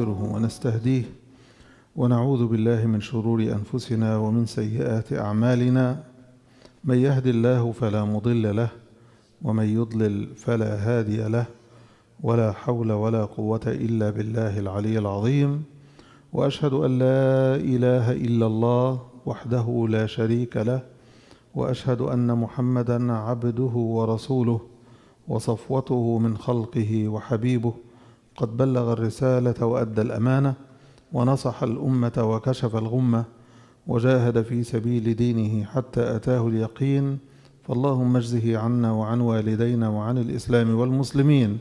ونستغفره ونستهديه ونعوذ بالله من شرور أنفسنا ومن سيئات أعمالنا من يهد الله فلا مضل له ومن يضلل فلا هادي له ولا حول ولا قوة إلا بالله العلي العظيم وأشهد أن لا إله إلا الله وحده لا شريك له وأشهد أن محمدا عبده ورسوله وصفوته من خلقه وحبيبه قد بلغ الرسالة وأدى الأمانة ونصح الأمة وكشف الغمة وجاهد في سبيل دينه حتى أتاه اليقين فاللهم اجزه عنا وعن والدينا وعن الإسلام والمسلمين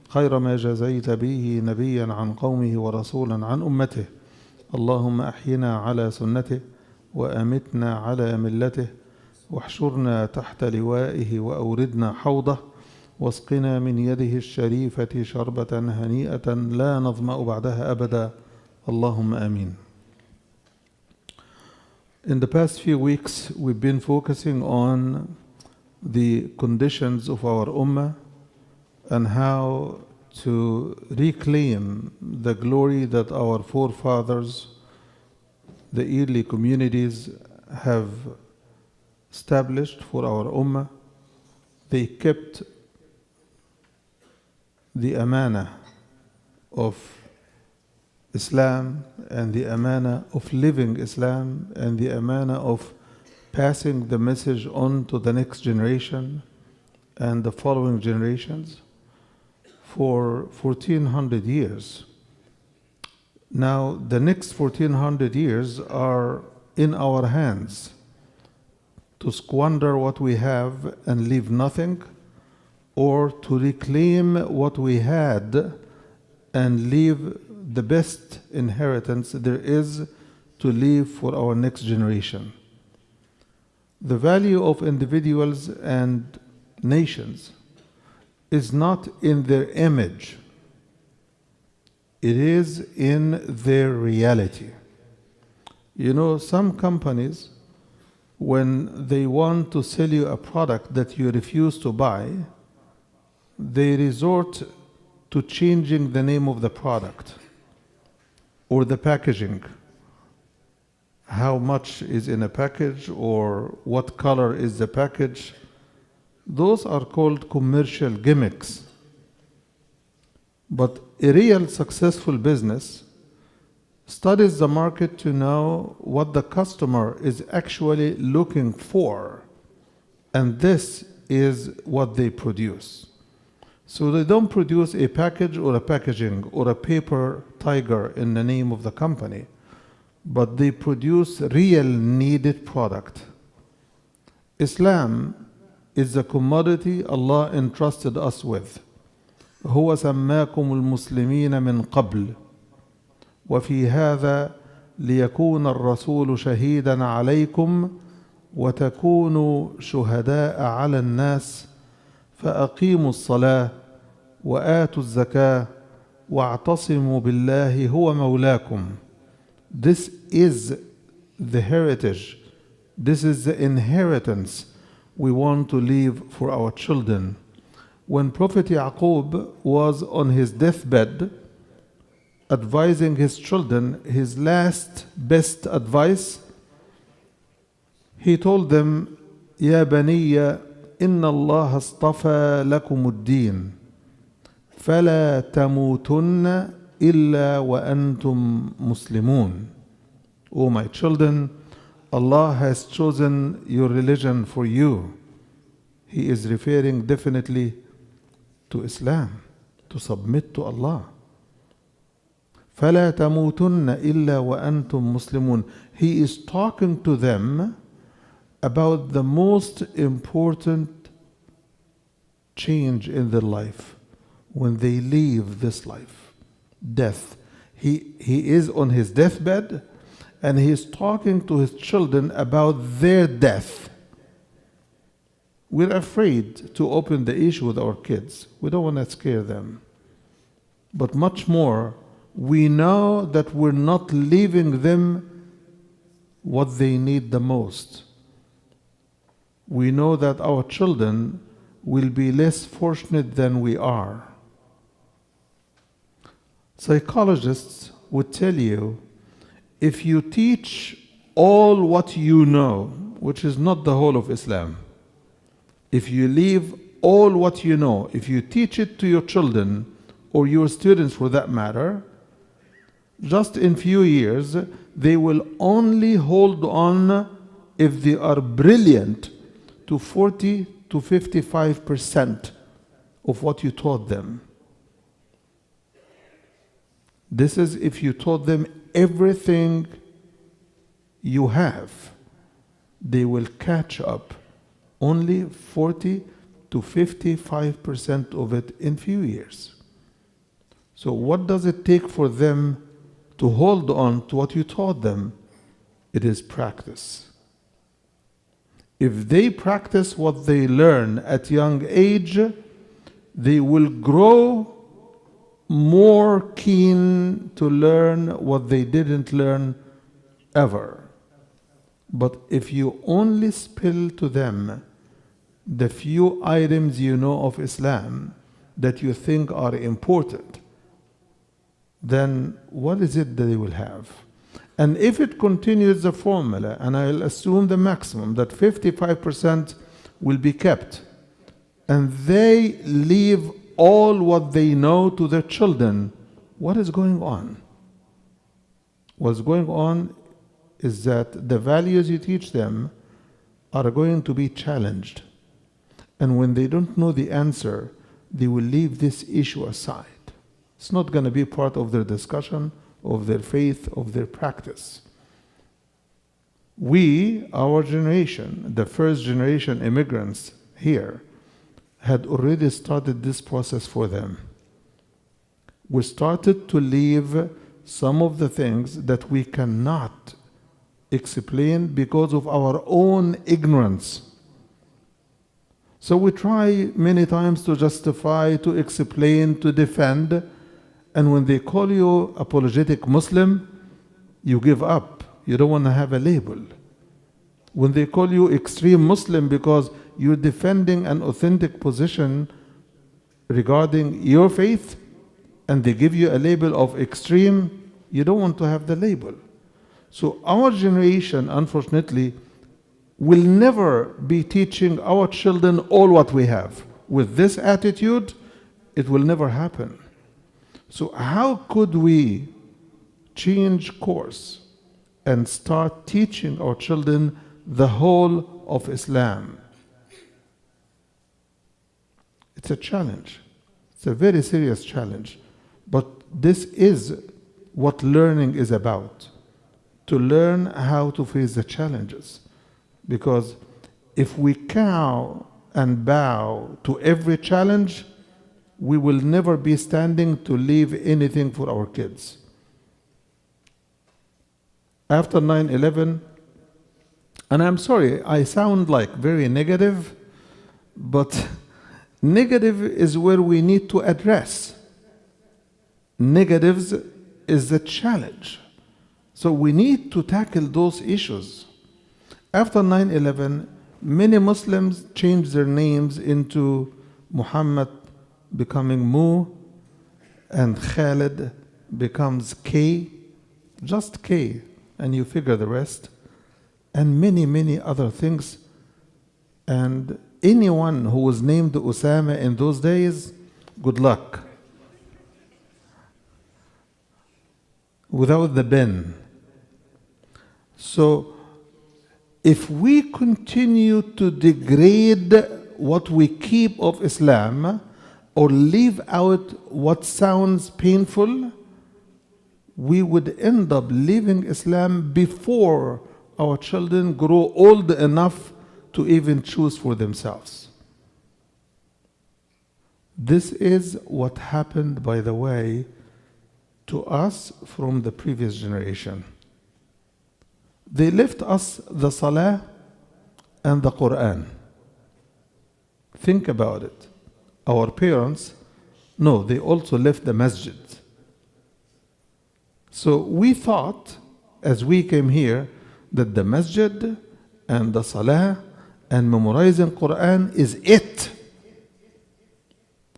خير ما جزيت به نبيا عن قومه ورسولا عن أمته. اللهم أحينا على سنته وأمتنا على ملته واحشرنا تحت لوائه وأوردنا حوضه واسقنا من يده الشريفة شربة هنيئة لا نظمأ بعدها أبدا. اللهم آمين. In the past few weeks, we've been focusing on the conditions of our ummah and how to reclaim the glory that our forefathers, the early communities, have established for our ummah. They kept the amana of Islam and the amana of living Islam and the amana of passing the message on to the next generation and the following generations for 1400 years. Now the next 1400 years are in our hands to squander what we have and leave nothing, or to reclaim what we had and leave the best inheritance there is to leave for our next generation. The value of individuals and nations is not in their image, it is in their reality. You know, some companies, when they want to sell you a product that you refuse to buy, they resort to changing the name of the product or the packaging. How much is in a package or what color is the package? Those are called commercial gimmicks. But a real successful business studies the market to know what the customer is actually looking for, and this is what they produce. So they don't produce a package or a packaging or a paper tiger in the name of the company, but they produce real needed product. Islam is the commodity Allah entrusted us with. هو سماكم المسلمين من قبل وفي هذا ليكون الرسول شهيدا عليكم وتكونوا شهداء على الناس فأقيموا الصلاة وآتوا الزكاة واعتصموا بالله هو مولاكم. This is the heritage. This is the inheritance we want to leave for our children. When Prophet Yaqub was on his deathbed, advising his children, his last best advice, he told them, يا بني إن الله اصطفى لكم الدين فلا تموتن إلا وأنتم مسلمون. O my children, Allah has chosen your religion for you. He is referring definitely to Islam, to submit to Allah. فلا تموتن إلا وأنتم مسلمون. He is talking to them about the most important change in their life when they leave this life, death. He is on his deathbed and he is talking to his children about their death. We're afraid to open the issue with our kids. We don't want to scare them. But much more, we know that we're not leaving them what they need the most. We know that our children will be less fortunate than we are. Psychologists would tell you, if you teach all what you know, which is not the whole of Islam, if you leave all what you know, if you teach it to your children or your students for that matter, just in few years, they will only hold on, if they are brilliant, to 40 to 55% of what you taught them. This is if you taught them everything you have. They will catch up only 40 to 55% of it in few years. So what does it take for them to hold on to what you taught them? It is practice. If they practice what they learn at young age, they will grow more keen to learn what they didn't learn ever. But if you only spill to them the few items you know of Islam that you think are important, then what is it that they will have? And if it continues the formula, and I'll assume the maximum, that 55% will be kept, and they leave all what they know to their children, what is going on? What's going on is that the values you teach them are going to be challenged. And when they don't know the answer, they will leave this issue aside. It's not going to be part of their discussion, of their faith, of their practice. We, our generation, the first generation immigrants here, had already started this process for them. We started to leave some of the things that we cannot explain because of our own ignorance. So we try many times to justify, to explain, to defend, and when they call you apologetic Muslim, you give up. You don't want to have a label. When they call you extreme Muslim because you're defending an authentic position regarding your faith, and they give you a label of extreme, you don't want to have the label. So our generation, unfortunately, will never be teaching our children all what we have. With this attitude, it will never happen. So how could we change course and start teaching our children the whole of Islam? It's a challenge. It's a very serious challenge. But this is what learning is about. To learn how to face the challenges. Because if we cow and bow to every challenge, we will never be standing to leave anything for our kids. After 9/11, and I'm sorry, I sound like very negative, but negative is where we need to address. Negatives is the challenge. So we need to tackle those issues. After 9/11, many Muslims changed their names into Muhammad becoming Mu, and Khalid becomes K, just K, and you figure the rest, and many, many other things. And anyone who was named Osama in those days, good luck. Without the bin. So, if we continue to degrade what we keep of Islam, or leave out what sounds painful, we would end up leaving Islam before our children grow old enough to even choose for themselves. This is what happened, by the way, to us from the previous generation. They left us the Salah and the Quran. Think about it. Our parents, no, they also left the masjid. So we thought, as we came here, that the masjid and the Salah and memorizing Quran is it.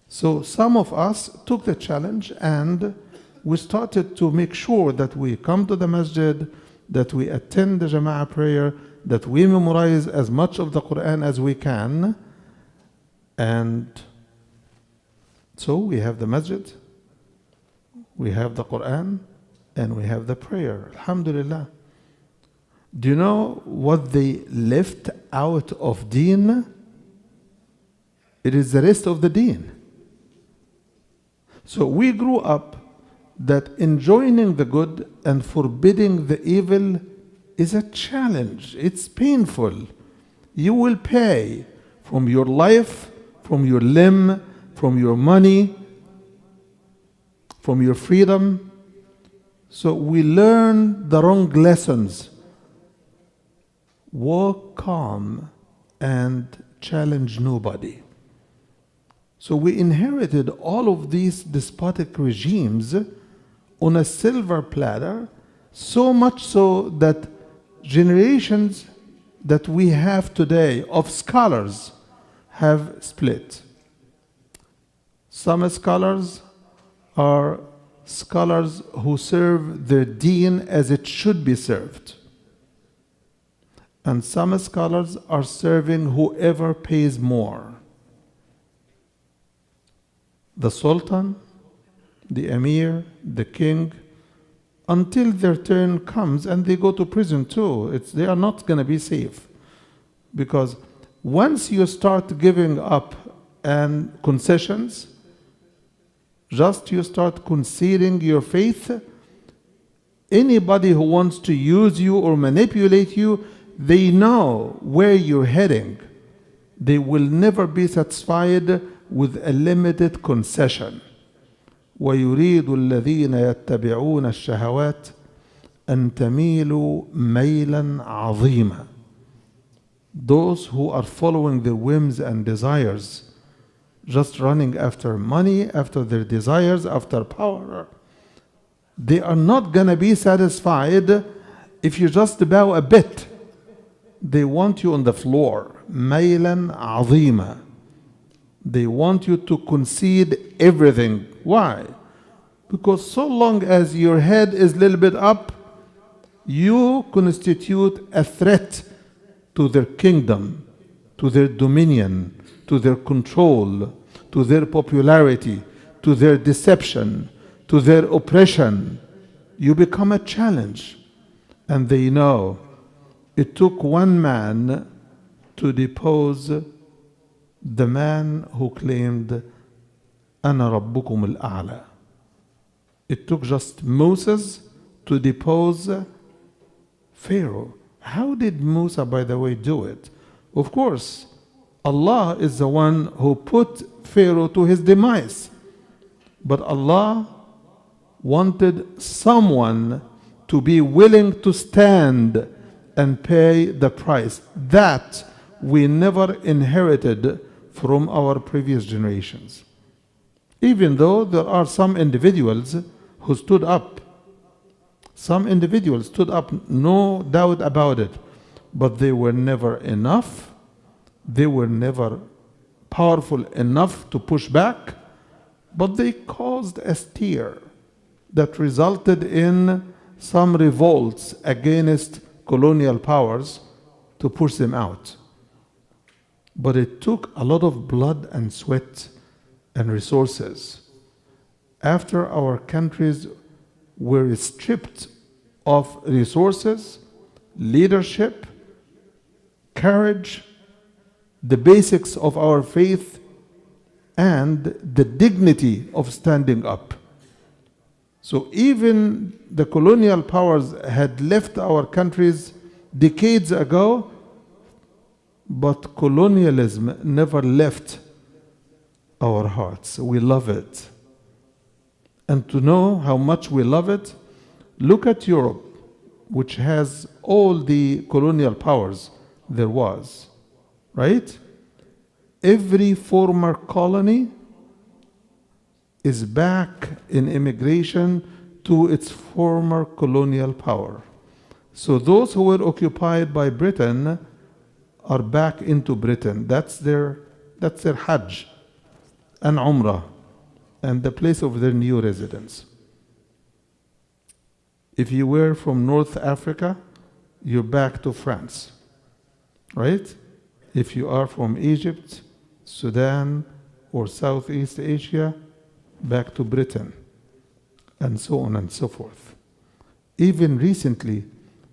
So some of us took the challenge and we started to make sure that we come to the masjid, that we attend the Jama'ah prayer, that we memorize as much of the Quran as we can. And so we have the masjid, we have the Quran, and we have the prayer. Alhamdulillah. Do you know what they left out of deen? It is the rest of the deen. So we grew up that enjoining the good and forbidding the evil is a challenge. It's painful. You will pay from your life, from your limb, from your money, from your freedom. So we learn the wrong lessons. Walk calm and challenge nobody. So we inherited all of these despotic regimes on a silver platter, so much so that generations that we have today of scholars have split. Some scholars are scholars who serve their deen as it should be served. And some scholars are serving whoever pays more. The Sultan, the Emir, the King, until their turn comes, and they go to prison too. They are not going to be safe. Because once you start giving up and concessions, just you start conceding your faith, anybody who wants to use you or manipulate you, they know where you're heading. They will never be satisfied with a limited concession. وَيُرِيدُ الَّذِينَ يَتَّبِعُونَ الشَّهَوَاتِ أَن تَمِيلُوا مَيْلًا عَظِيمًا. Those who are following their whims and desires, just running after money, after their desires, after power, they are not going to be satisfied if you just bow a bit. They want you on the floor. مَيْلًا عَظِيمًا. They want you to concede everything. Why? Because so long as your head is a little bit up, you constitute a threat to their kingdom, to their dominion, to their control, to their popularity, to their deception, to their oppression. You become a challenge. And they know it took one man to depose the man who claimed أنا ربكم الأعلى. It took just Moses to depose Pharaoh. How did Musa, by the way, do it? Of course, Allah is the one who put Pharaoh to his demise. But Allah wanted someone to be willing to stand and pay the price. That we never inherited from our previous generations. Even though there are some individuals who stood up. Some individuals stood up, no doubt about it. But they were never enough. They were never powerful enough to push back. But they caused a stir that resulted in some revolts against colonial powers to push them out. But it took a lot of blood and sweat and resources. After our countries were stripped of resources, leadership, courage, the basics of our faith, and the dignity of standing up. So even the colonial powers had left our countries decades ago, but colonialism never left our hearts. We love it. And to know how much we love it, look at Europe, which has all the colonial powers there was, right? Every former colony is back in immigration to its former colonial power. So those who were occupied by Britain are back into Britain. That's their Hajj and Umrah and the place of their new residence. If you were from North Africa, you're back to France, right? If you are from Egypt, Sudan, or Southeast Asia, back to Britain, and so on and so forth. Even recently,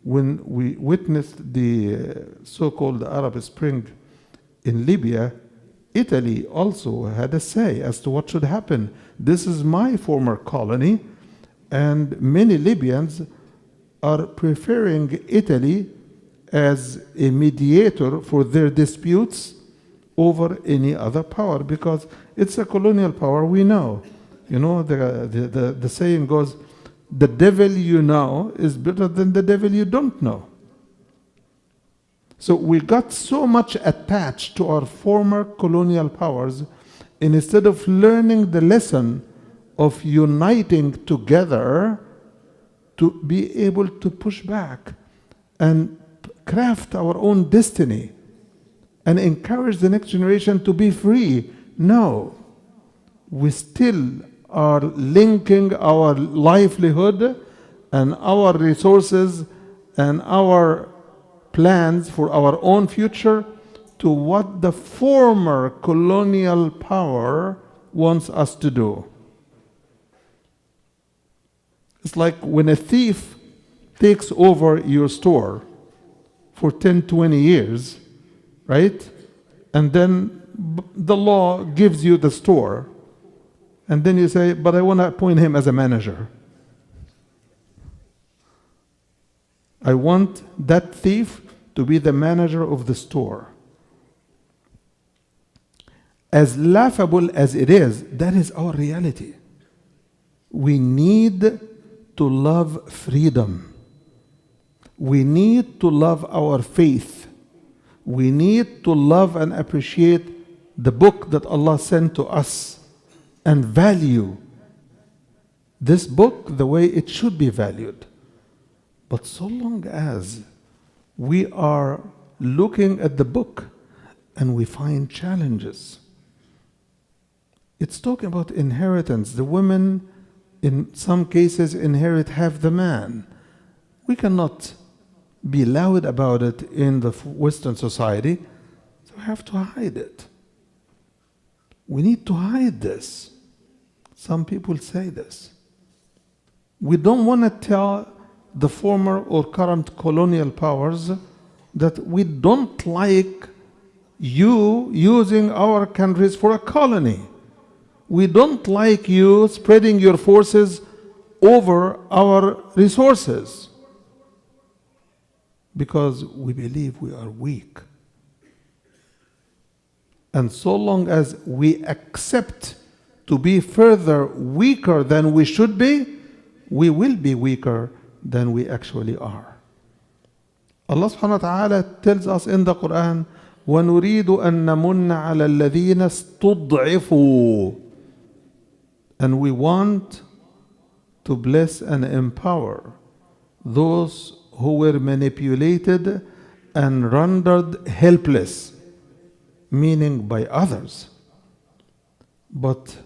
when we witnessed the so-called Arab Spring in Libya, Italy also had a say as to what should happen. This is my former colony, and many Libyans are preferring Italy as a mediator for their disputes over any other power, because it's a colonial power, we know. You know, the saying goes, the devil you know is better than the devil you don't know. So we got so much attached to our former colonial powers, and instead of learning the lesson of uniting together to be able to push back and craft our own destiny and encourage the next generation to be free. No, we still are linking our livelihood and our resources and our plans for our own future to what the former colonial power wants us to do. It's like when a thief takes over your store for 10, 20 years, right? And then the law gives you the store. And then you say, but I want to appoint him as a manager. I want that thief to be the manager of the store. As laughable as it is, that is our reality. We need to love freedom. We need to love our faith. We need to love and appreciate the book that Allah sent to us and value this book the way it should be valued. But so long as we are looking at the book and we find challenges, it's talking about inheritance. The women, in some cases, inherit half the man. We cannot be loud about it in the Western society, so we have to hide it. We need to hide this. Some people say this. We don't want to tell the former or current colonial powers that we don't like you using our countries for a colony. We don't like you spreading your forces over our resources, because we believe we are weak. And so long as we accept to be further weaker than we should be, we will be weaker than we actually are. Allah subhanahu wa ta'ala tells us in the Quran, وَنُرِيدُ أَن نَمُنَّ عَلَى الَّذِينَ اسْتُضْعِفُوا. And we want to bless and empower those who were manipulated and rendered helpless, meaning by others. But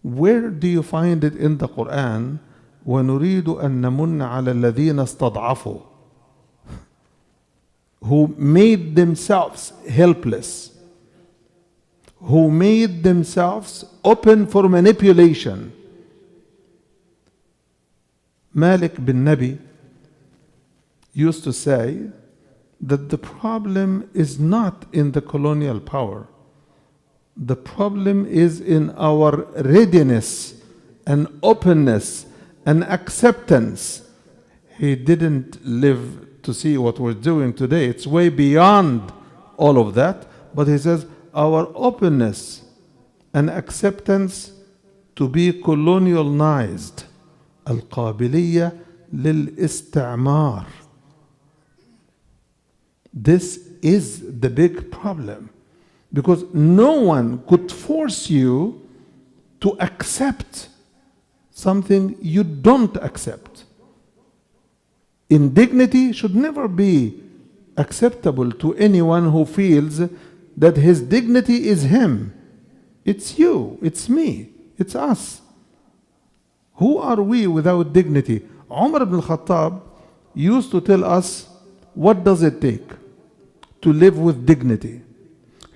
where do you find it in the Quran? وَنُرِيدُ أَن نَمُنَّ عَلَى الَّذِينَ اسْتَضْعَفُوا, who made themselves helpless, who made themselves open for manipulation. Malik bin Nabi used to say that the problem is not in the colonial power. The problem is in our readiness and openness and acceptance. He didn't live to see what we're doing today. It's way beyond all of that. But he says our openness and acceptance to be colonialized. Al-Qabiliyya lil-Istimar. This is the big problem, because no one could force you to accept something you don't accept. Indignity should never be acceptable to anyone who feels that his dignity is him. It's you, it's me, it's us. Who are we without dignity? Umar ibn al-Khattab used to tell us what does it take to live with dignity.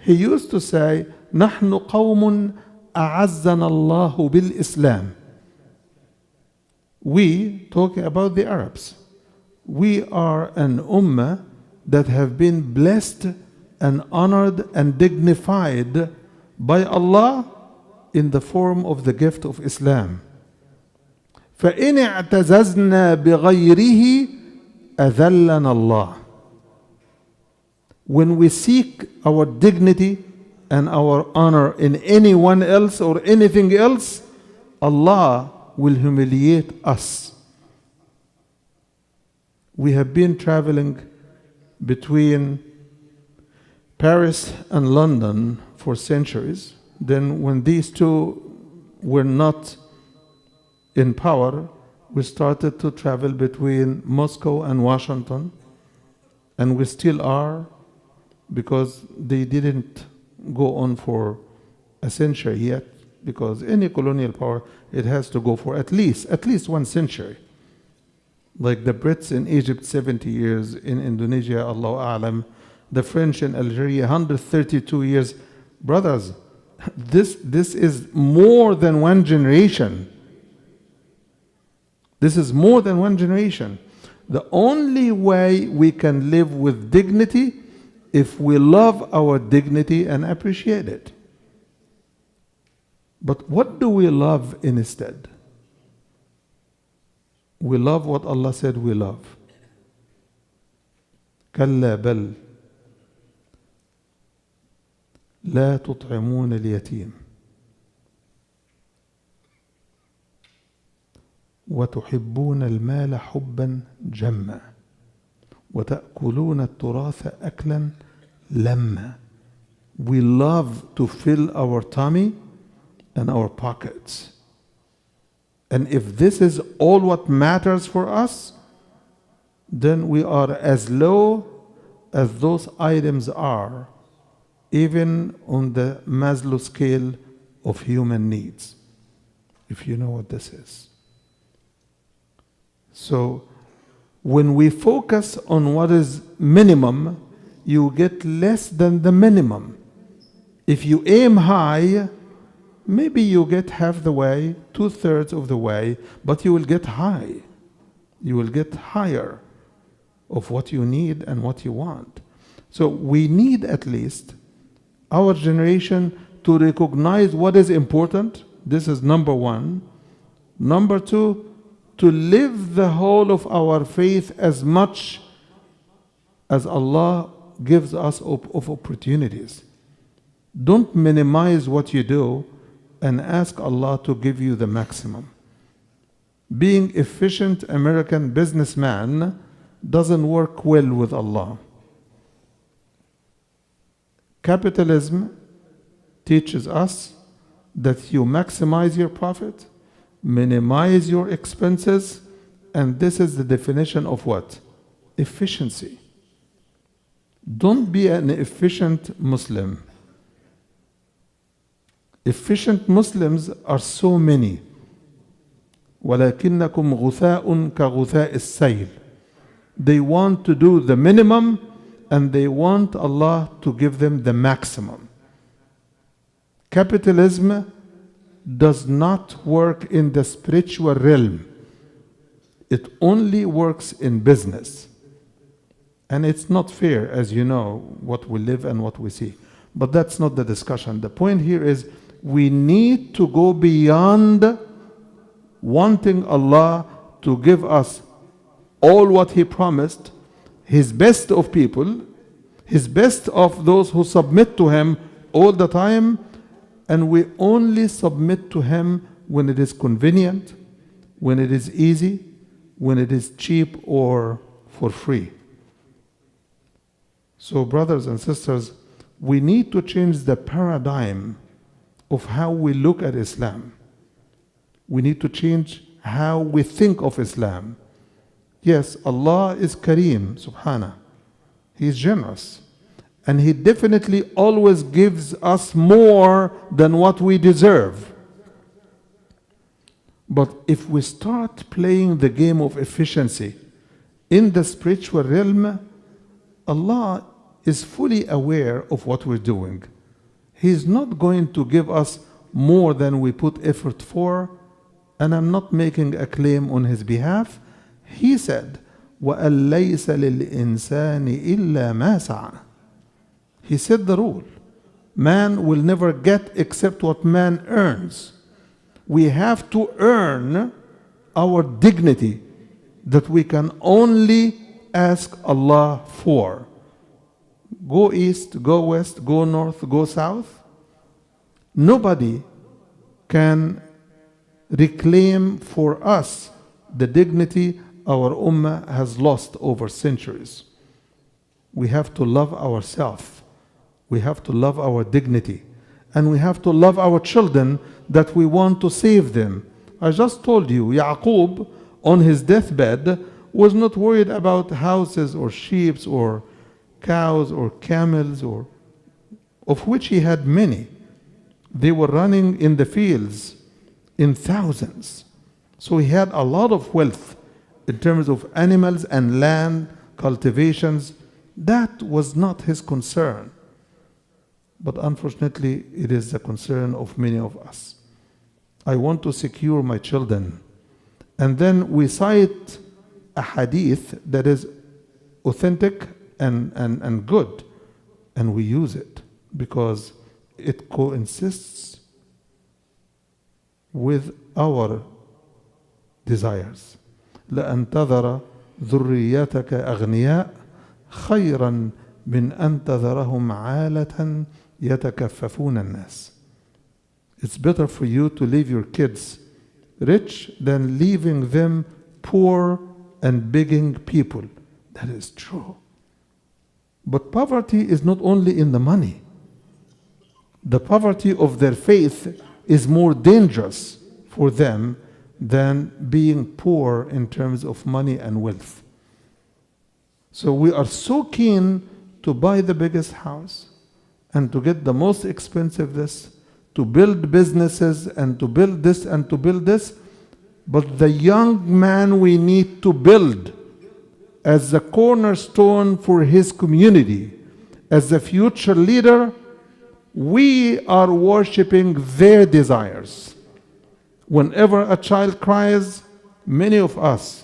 He used to say, نحن قوم أعزنا الله بالإسلام. We, talking about the Arabs, we are an ummah that have been blessed and honored and dignified by Allah in the form of the gift of Islam. فإن اعتززنا بغيره أذلنا الله. When we seek our dignity and our honor in anyone else or anything else, Allah will humiliate us. We have been traveling between Paris and London for centuries. Then when these two were not in power, we started to travel between Moscow and Washington, and we still are, because they didn't go on for a century yet, because any colonial power, it has to go for at least 1 century. Like the Brits in Egypt, 70 years, in Indonesia, Allahu A'lam, the French in Algeria, 132 years. Brothers, this is more than 1 generation. This is more than 1 generation. The only way we can live with dignity if we love our dignity and appreciate it. But what do we love instead? We love what Allah said we love. كلا بل لا تطعمون اليتيم وتحبون المال حبا جما وتأكلون التراث أكلا لما. We love to fill our tummy and our pockets. And if this is all what matters for us, then we are as low as those items are, even on the Maslow scale of human needs, if you know what this is. So when we focus on what is minimum, you get less than the minimum. If you aim high, maybe you get half the way, 2/3 of the way, but you will get high. You will get higher of what you need and what you want. So we need at least our generation to recognize what is important. This is number 1. Number 2, to live the whole of our faith as much as Allah gives us of opportunities. Don't minimize what you do and ask Allah to give you the maximum. Being efficient American businessman doesn't work well with Allah. Capitalism teaches us that you maximize your profit, minimize your expenses, and this is the definition of what? Efficiency. Don't be an efficient Muslim. Efficient Muslims are so many. وَلَكِنَّكُمْ غُثَاءٌ كَغُثَاءِ السَّيْلِ. They want to do the minimum and they want Allah to give them the maximum. Capitalism does not work in the spiritual realm. It only works in business. And it's not fair, as you know, what we live and what we see. But that's not the discussion. The point here is we need to go beyond wanting Allah to give us all what He promised, His best of people, His best of those who submit to Him all the time, and we only submit to Him when it is convenient, when it is easy, when it is cheap or for free. So brothers and sisters, we need to change the paradigm of how we look at Islam. We need to change how we think of Islam. Yes, Allah is Kareem, Subhanahu. He is generous. And He definitely always gives us more than what we deserve. But if we start playing the game of efficiency in the spiritual realm, Allah is fully aware of what we're doing. He's not going to give us more than we put effort for, and I'm not making a claim on His behalf. He said, وَأَن لَيْسَ لِلْإِنسَانِ إِلَّا مَا سَعَى. He said the rule. Man will never get except what man earns. We have to earn our dignity that we can only ask Allah for. Go east, go west, go north, go south. Nobody can reclaim for us the dignity our ummah has lost over centuries. We have to love ourselves. We have to love our dignity. And we have to love our children that we want to save them. I just told you, Yaqub on his deathbed was not worried about houses or sheep or cows or camels, or of which he had many. They were running in the fields in thousands. So he had a lot of wealth in terms of animals and land, cultivations. That was not his concern. But unfortunately, it is the concern of many of us. I want to secure my children. And then we cite a hadith that is authentic and good. And we use it because it coincides with our desires. لأن تذر ذريتك أغنياء خيرا من أن تذرهم عالة يتكففون الناس. It's better for you to leave your kids rich than leaving them poor and begging people. That is true. But poverty is not only in the money. The poverty of their faith is more dangerous for them than being poor in terms of money and wealth. So we are so keen to buy the biggest house and to get the most expensive this, to build businesses and to build this and to build this. But the young man we need to build as the cornerstone for his community, as the future leader, we are worshiping their desires. Whenever a child cries, many of us,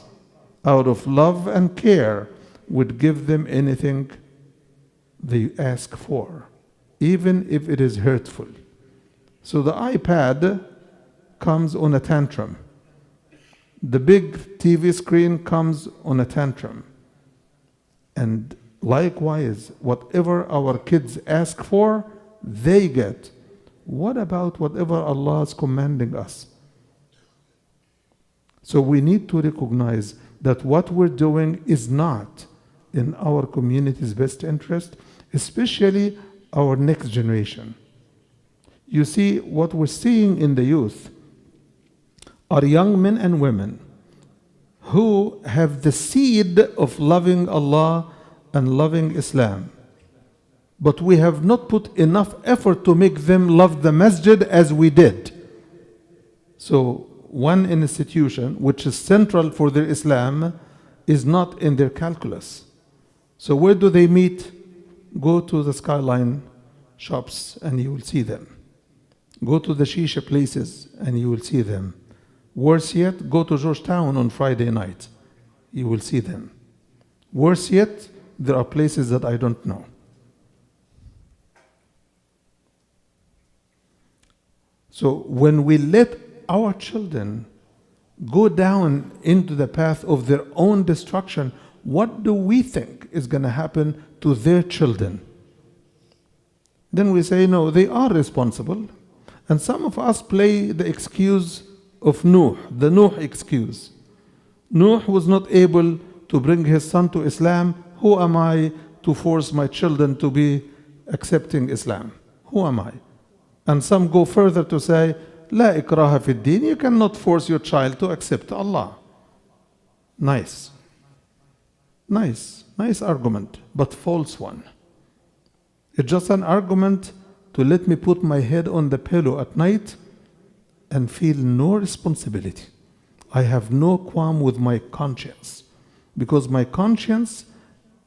out of love and care, would give them anything they ask for, even if it is hurtful. So the iPad comes on a tantrum. The big TV screen comes on a tantrum. And likewise, whatever our kids ask for, they get. What about whatever Allah is commanding us? So we need to recognize that what we're doing is not in our community's best interest, especially our next generation. You see, what we're seeing in the youth are young men and women who have the seed of loving Allah and loving Islam. But we have not put enough effort to make them love the masjid as we did. So one institution which is central for their Islam is not in their calculus. So where do they meet? Go to the skyline shops and you will see them. Go to the shisha places and you will see them. Worse yet, go to Georgetown on Friday night. You will see them. Worse yet, there are places that I don't know. So when we let our children go down into the path of their own destruction, what do we think is going to happen to their children? Then we say, no, they are responsible. And some of us play the excuse of Nuh, the Nuh excuse. Nuh was not able to bring his son to Islam. Who am I to force my children to be accepting Islam? Who am I? And some go further to say, لا إكراه في الدين. You cannot force your child to accept Allah. Nice argument, but false one. It's just an argument to let me put my head on the pillow at night and feel no responsibility. I have no qualm with my conscience, because my conscience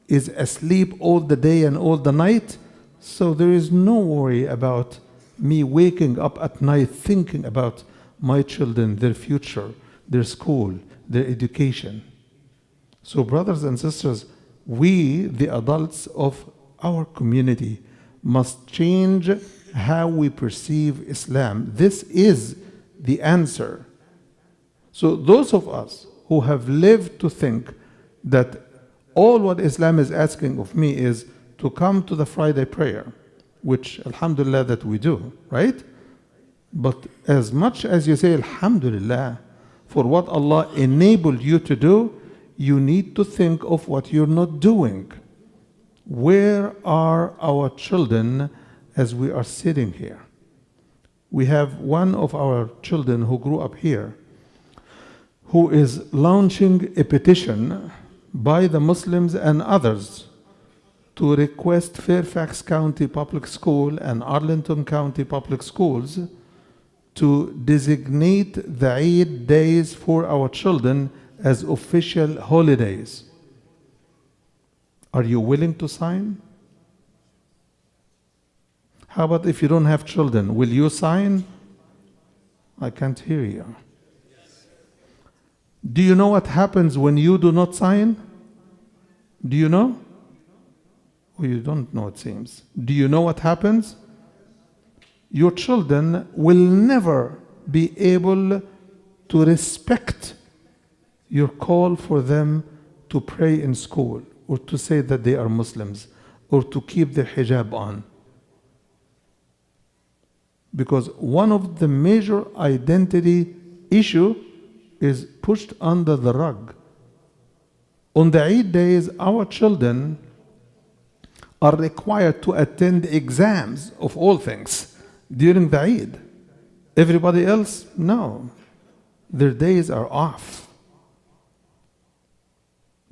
is asleep all the day and all the night, so there is no worry about me waking up at night thinking about my children, their future, their school, their education. So brothers and sisters, we, the adults of our community, must change how we perceive Islam. This is the answer. So those of us who have lived to think that all what Islam is asking of me is to come to the Friday prayer, which alhamdulillah that we do, right? But as much as you say alhamdulillah for what Allah enabled you to do, you need to think of what you're not doing. Where are our children as we are sitting here? We have one of our children who grew up here, who is launching a petition by the Muslims and others to request Fairfax County Public School and Arlington County Public Schools to designate the Eid days for our children as official holidays. Are you willing to sign? How about if you don't have children? Will you sign? I can't hear you. Do you know what happens when you do not sign? Do you know? Or you don't know, it seems. Do you know what happens? Your children will never be able to respect your call for them to pray in school, or to say that they are Muslims, or to keep their hijab on. Because one of the major identity issue is pushed under the rug. On the Eid days, our children are required to attend exams of all things during the Eid. Everybody else, no. Their days are off.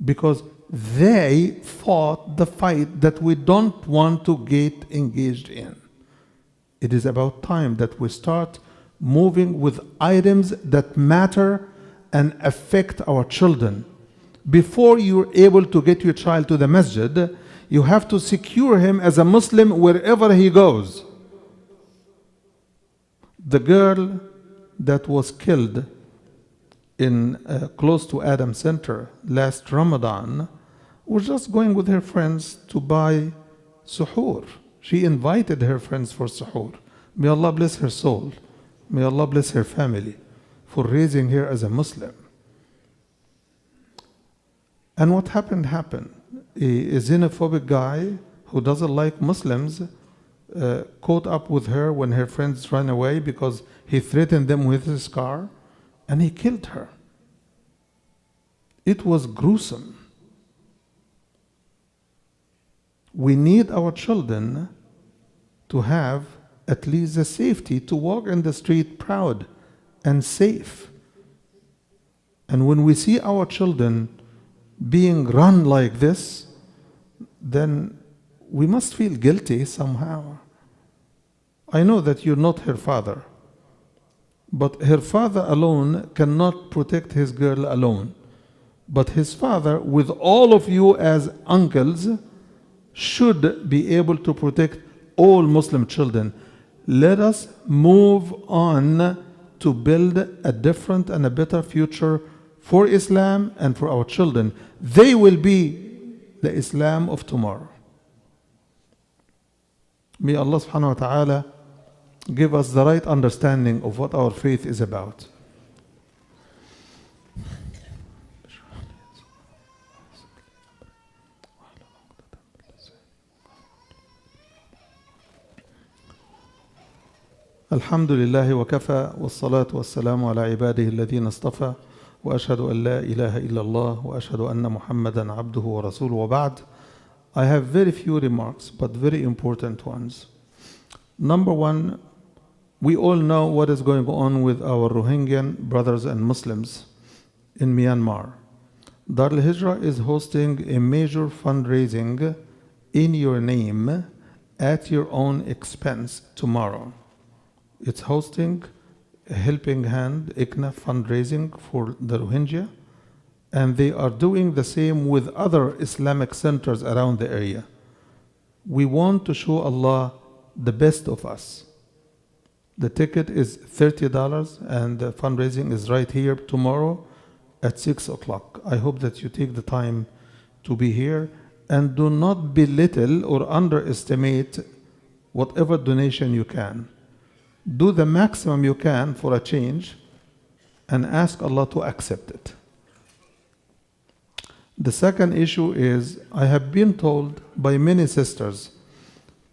Because they fought the fight that we don't want to get engaged in. It is about time that we start moving with items that matter and affect our children. Before you're able to get your child to the masjid, you have to secure him as a Muslim wherever he goes. The girl that was killed in close to Adam Center last Ramadan was just going with her friends to buy suhoor. She invited her friends for suhoor. May Allah bless her soul. May Allah bless her family for raising her as a Muslim. And what happened? A xenophobic guy who doesn't like Muslims caught up with her when her friends ran away because he threatened them with his car, and he killed her. It was gruesome. We need our children to have at least the safety to walk in the street proud and safe. And when we see our children being run like this, then we must feel guilty somehow. I know that you're not her father, but her father alone cannot protect his girl alone. But his father, with all of you as uncles, should be able to protect all Muslim children. Let us move on to build a different and a better future for Islam and for our children. They will be the Islam of tomorrow. May Allah subhanahu wa ta'ala give us the right understanding of what our faith is about. الحمد لله وكفى والصلاة والسلام على عباده الذين اصطفى وأشهد أن لا إله إلا الله وأشهد أن محمدا عبده ورسوله وبعد. I have very few remarks, but very important ones. Number one, we all know what is going on with our Rohingya brothers and Muslims in Myanmar. Al-Hijrah is hosting a major fundraising in your name at your own expense tomorrow. It's hosting Helping Hand, ICNA fundraising for the Rohingya, and they are doing the same with other Islamic centers around the area. We want to show Allah the best of us. The ticket is $30 and the fundraising is right here tomorrow at 6 o'clock. I hope that you take the time to be here and do not belittle or underestimate whatever donation you can. Do the maximum you can for a change and ask Allah to accept it. The second issue is, I have been told by many sisters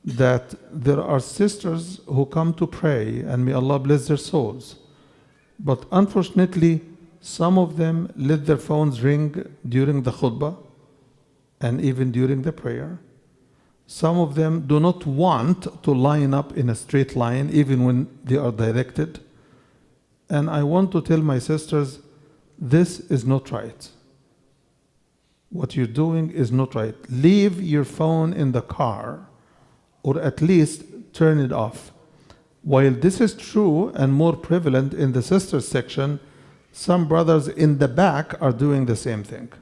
that there are sisters who come to pray, and may Allah bless their souls. But unfortunately, some of them let their phones ring during the khutbah and even during the prayer. Some of them do not want to line up in a straight line even when they are directed. And I want to tell my sisters, this is not right. What you're doing is not right. Leave your phone in the car, or at least turn it off. While this is true and more prevalent in the sisters section, some brothers in the back are doing the same thing.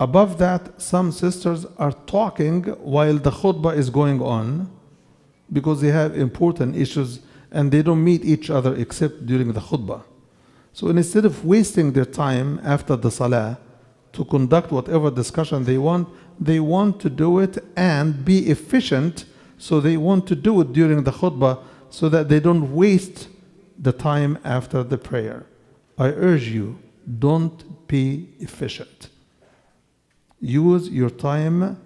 Above that, some sisters are talking while the khutbah is going on because they have important issues and they don't meet each other except during the khutbah. So instead of wasting their time after the salah to conduct whatever discussion they want to do it and be efficient, so they want to do it during the khutbah so that they don't waste the time after the prayer. I urge you, don't be efficient. Use your time.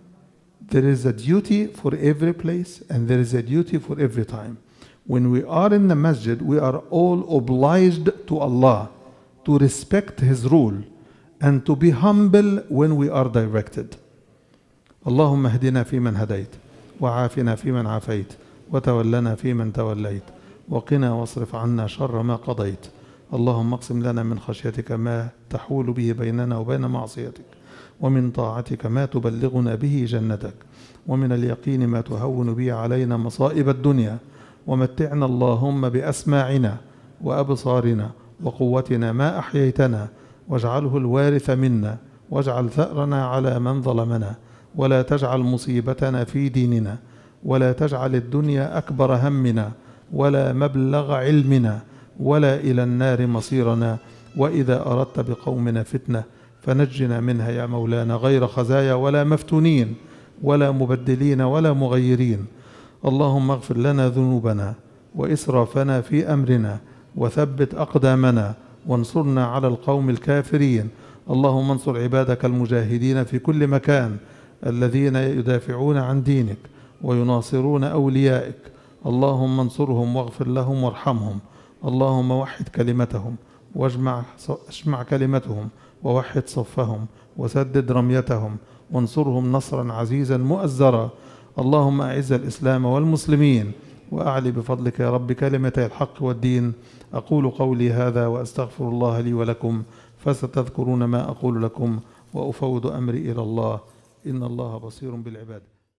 There is a duty for every place and there is a duty for every time. When we are in the masjid, we are all obliged to Allah to respect His rule and to be humble when we are directed. اللهم اهدنا فيمن هديت وعافنا فيمن عافيت وتولنا فيمن توليت وقنا واصرف عنا شر ما قضيت اللهم اقسم لنا من خشيتك ما تحول به بيننا وبين معصيتك ومن طاعتك ما تبلغنا به جنتك ومن اليقين ما تهون به علينا مصائب الدنيا ومتعنا اللهم بأسماعنا وأبصارنا وقوتنا ما أحييتنا واجعله الوارث منا واجعل ثأرنا على من ظلمنا ولا تجعل مصيبتنا في ديننا ولا تجعل الدنيا أكبر همنا ولا مبلغ علمنا ولا إلى النار مصيرنا وإذا أردت بقومنا فتنة فنجنا منها يا مولانا غير خزايا ولا مفتونين ولا مبدلين ولا مغيرين اللهم اغفر لنا ذنوبنا وإسرافنا في أمرنا وثبت أقدامنا وانصرنا على القوم الكافرين اللهم انصر عبادك المجاهدين في كل مكان الذين يدافعون عن دينك ويناصرون أوليائك اللهم انصرهم واغفر لهم وارحمهم اللهم وحد كلمتهم واجمع كلمتهم ووحد صفهم وسدد رميتهم وانصرهم نصرا عزيزا مؤزرا اللهم أعز الإسلام والمسلمين وأعلي بفضلك يا رب كلمتي الحق والدين أقول قولي هذا وأستغفر الله لي ولكم فستذكرون ما أقول لكم وأفوض أمري إلى الله إن الله بصير بالعباد